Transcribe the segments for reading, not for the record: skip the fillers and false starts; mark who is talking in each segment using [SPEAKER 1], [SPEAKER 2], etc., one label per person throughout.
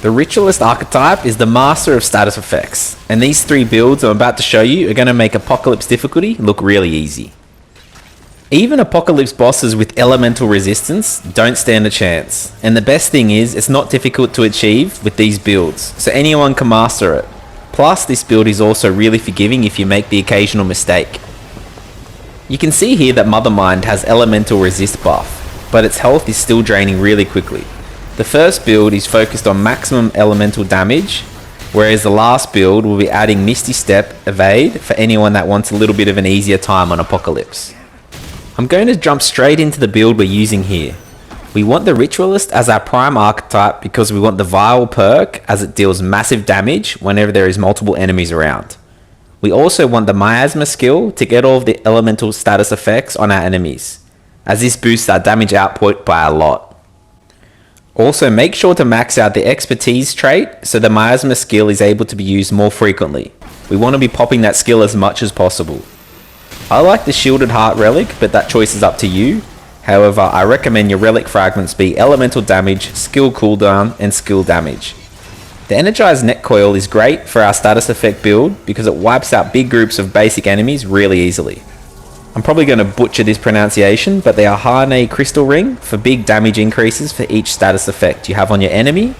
[SPEAKER 1] The Ritualist archetype is the master of status effects, and these 3 builds I'm about to show you are going to make Apocalypse difficulty look really easy. Even Apocalypse bosses with elemental resistance don't stand a chance, and the best thing is it's not difficult to achieve with these builds, so anyone can master it. Plus, this build is also really forgiving if you make the occasional mistake. You can see here that Mother Mind has elemental resist buff, but its health is still draining really quickly. The first build is focused on maximum elemental damage, whereas the last build will be adding Misty Step Evade for anyone that wants a little bit of an easier time on Apocalypse. I'm going to jump straight into the build we're using here. We want the Ritualist as our prime archetype because we want the Vile perk as it deals massive damage whenever there is multiple enemies around. We also want the Miasma skill to get all of the elemental status effects on our enemies, as this boosts our damage output by a lot. Also, make sure to max out the expertise trait so the Miasma skill is able to be used more frequently. We want to be popping that skill as much as possible. I like the Shielded Heart relic, but that choice is up to you. However, I recommend your relic fragments be elemental damage, skill cooldown, and skill damage. The Energized Net Coil is great for our status effect build because it wipes out big groups of basic enemies really easily. I'm probably going to butcher this pronunciation, but they are Harney Crystal Ring for big damage increases for each status effect you have on your enemy.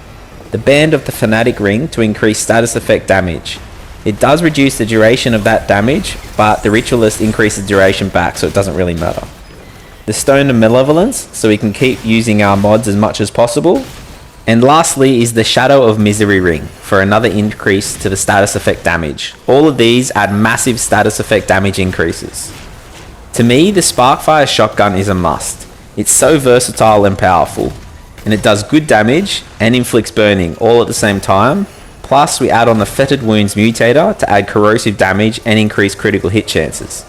[SPEAKER 1] The Band of the Fanatic Ring to increase status effect damage. It does reduce the duration of that damage, but the Ritualist increases duration back, so it doesn't really matter. The Stone of Malevolence, so we can keep using our mods as much as possible. And lastly is the Shadow of Misery Ring for another increase to the status effect damage. All of these add massive status effect damage increases. To me, the Sparkfire shotgun is a must. It's so versatile and powerful, and it does good damage and inflicts burning all at the same time. Plus, we add on the Fetid Wounds Mutator to add corrosive damage and increase critical hit chances.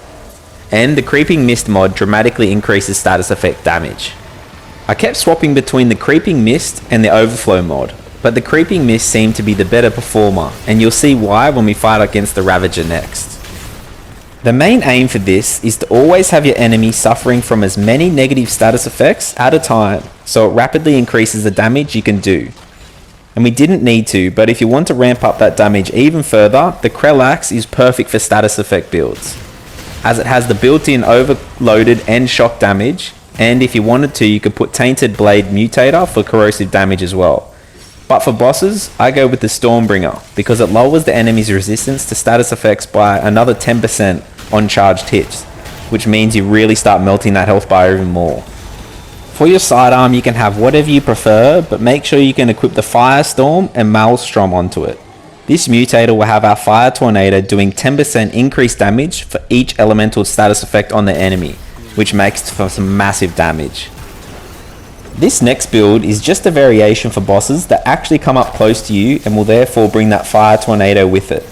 [SPEAKER 1] And the Creeping Mist mod dramatically increases status effect damage. I kept swapping between the Creeping Mist and the Overflow mod, but the Creeping Mist seemed to be the better performer, and you'll see why when we fight against the Ravager next. The main aim for this is to always have your enemy suffering from as many negative status effects at a time, so it rapidly increases the damage you can do. And we didn't need to, but if you want to ramp up that damage even further, the Krellax is perfect for status effect builds, as it has the built-in overloaded and shock damage, and if you wanted to, you could put Tainted Blade Mutator for corrosive damage as well. But for bosses, I go with the Stormbringer, because it lowers the enemy's resistance to status effects by another 10% on charged hits, which means you really start melting that health bar even more. For your sidearm, you can have whatever you prefer, but make sure you can equip the Firestorm and Maelstrom onto it. This mutator will have our Fire Tornado doing 10% increased damage for each elemental status effect on the enemy, which makes for some massive damage. This next build is just a variation for bosses that actually come up close to you and will therefore bring that Fire Tornado with it.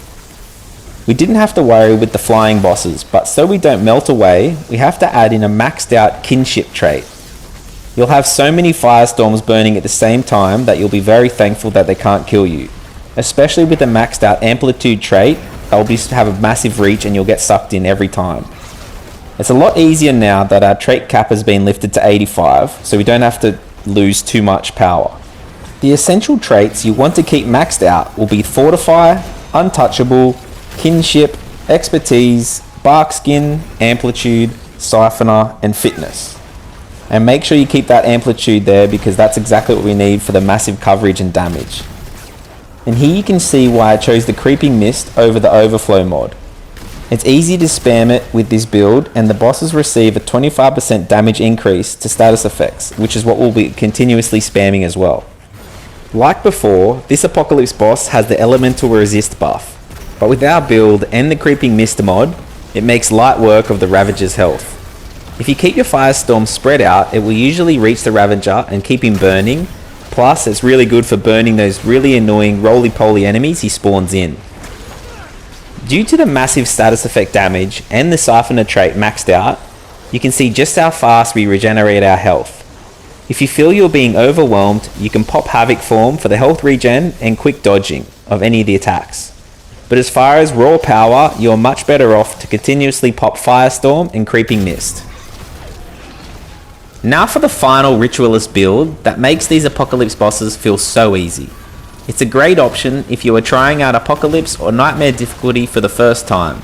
[SPEAKER 1] We didn't have to worry with the flying bosses, but so we don't melt away, we have to add in a maxed out kinship trait. You'll have so many firestorms burning at the same time that you'll be very thankful that they can't kill you. Especially with the maxed out amplitude trait, they'll have a massive reach and you'll get sucked in every time. It's a lot easier now that our trait cap has been lifted to 85, so we don't have to lose too much power. The essential traits you want to keep maxed out will be Fortify, Untouchable, Kinship, Expertise, Barkskin, Amplitude, Siphoner, and Fitness. And make sure you keep that amplitude there because that's exactly what we need for the massive coverage and damage. And here you can see why I chose the Creeping Mist over the Overflow mod. It's easy to spam it with this build and the bosses receive a 25% damage increase to status effects, which is what we'll be continuously spamming as well. Like before, this Apocalypse boss has the Elemental Resist buff, but with our build and the Creeping Mist mod, it makes light work of the Ravager's health. If you keep your Firestorm spread out, it will usually reach the Ravager and keep him burning, plus it's really good for burning those really annoying roly-poly enemies he spawns in. Due to the massive status effect damage and the Siphoner trait maxed out, you can see just how fast we regenerate our health. If you feel you're being overwhelmed, you can pop Havoc form for the health regen and quick dodging of any of the attacks. But as far as raw power, you're much better off to continuously pop Firestorm and Creeping Mist. Now for the final Ritualist build that makes these Apocalypse bosses feel so easy. It's a great option if you are trying out Apocalypse or Nightmare difficulty for the first time.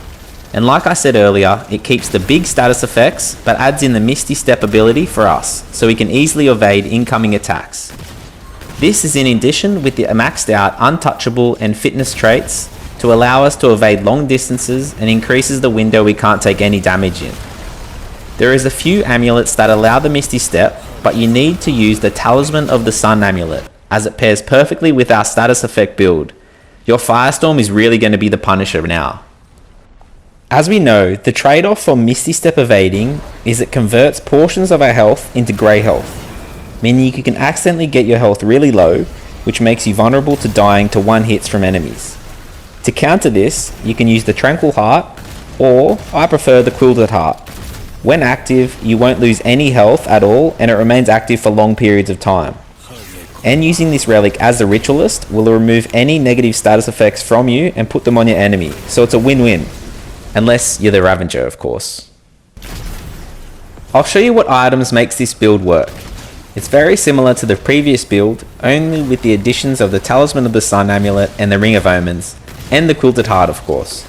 [SPEAKER 1] And like I said earlier, it keeps the big status effects, but adds in the Misty Step ability for us, so we can easily evade incoming attacks. This is in addition with the maxed out Untouchable and Fitness traits to allow us to evade long distances and increases the window we can't take any damage in. There is a few amulets that allow the Misty Step, but you need to use the Talisman of the Sun amulet, as it pairs perfectly with our status effect build. Your Firestorm is really going to be the Punisher now. As we know, the trade-off for Misty Step evading is it converts portions of our health into grey health, meaning you can accidentally get your health really low, which makes you vulnerable to dying to one hits from enemies. To counter this, you can use the Tranquil Heart, or I prefer the Quilted Heart. When active, you won't lose any health at all and it remains active for long periods of time. And using this relic as a Ritualist will remove any negative status effects from you and put them on your enemy, so it's a win-win. Unless you're the Ravager, of course. I'll show you what items makes this build work. It's very similar to the previous build, only with the additions of the Talisman of the Sun amulet and the Ring of Omens, and the Quilted Heart of course.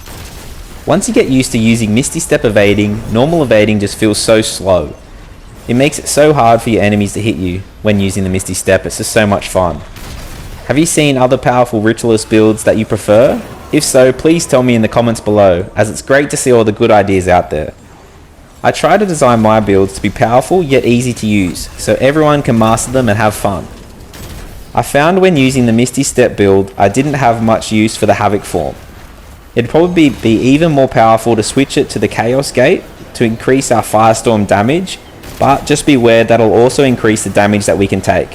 [SPEAKER 1] Once you get used to using Misty Step evading, normal evading just feels so slow. It makes it so hard for your enemies to hit you when using the Misty Step, it's just so much fun. Have you seen other powerful Ritualist builds that you prefer? If so, please tell me in the comments below, as it's great to see all the good ideas out there. I try to design my builds to be powerful yet easy to use, so everyone can master them and have fun. I found when using the Misty Step build, I didn't have much use for the Havoc form. It'd probably be even more powerful to switch it to the Chaos Gate to increase our Firestorm damage, but just beware that'll also increase the damage that we can take.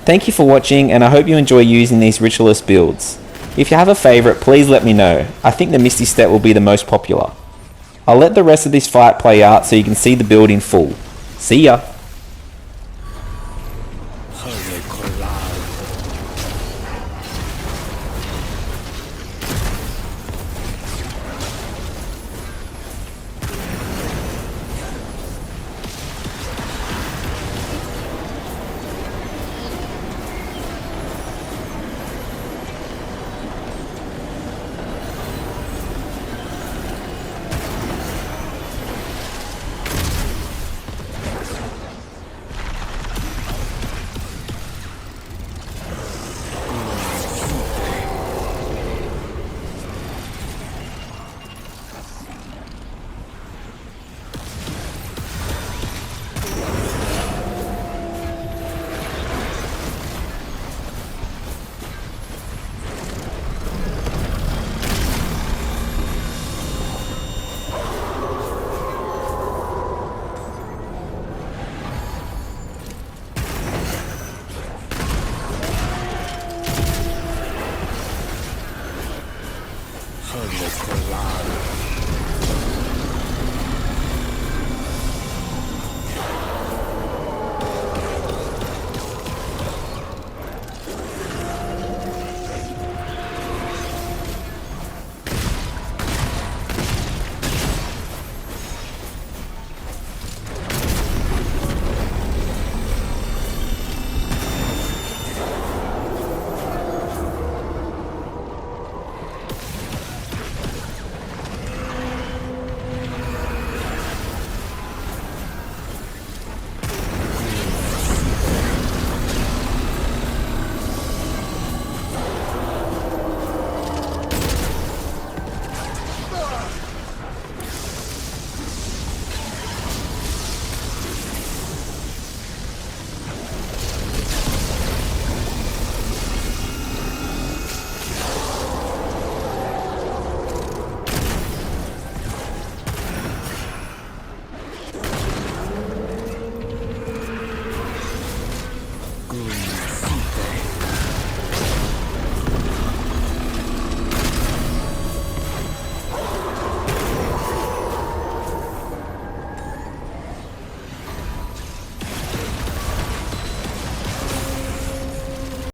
[SPEAKER 1] Thank you for watching, and I hope you enjoy using these Ritualist builds. If you have a favourite, please let me know. I think the Misty Step will be the most popular. I'll let the rest of this fight play out so you can see the build in full. See ya!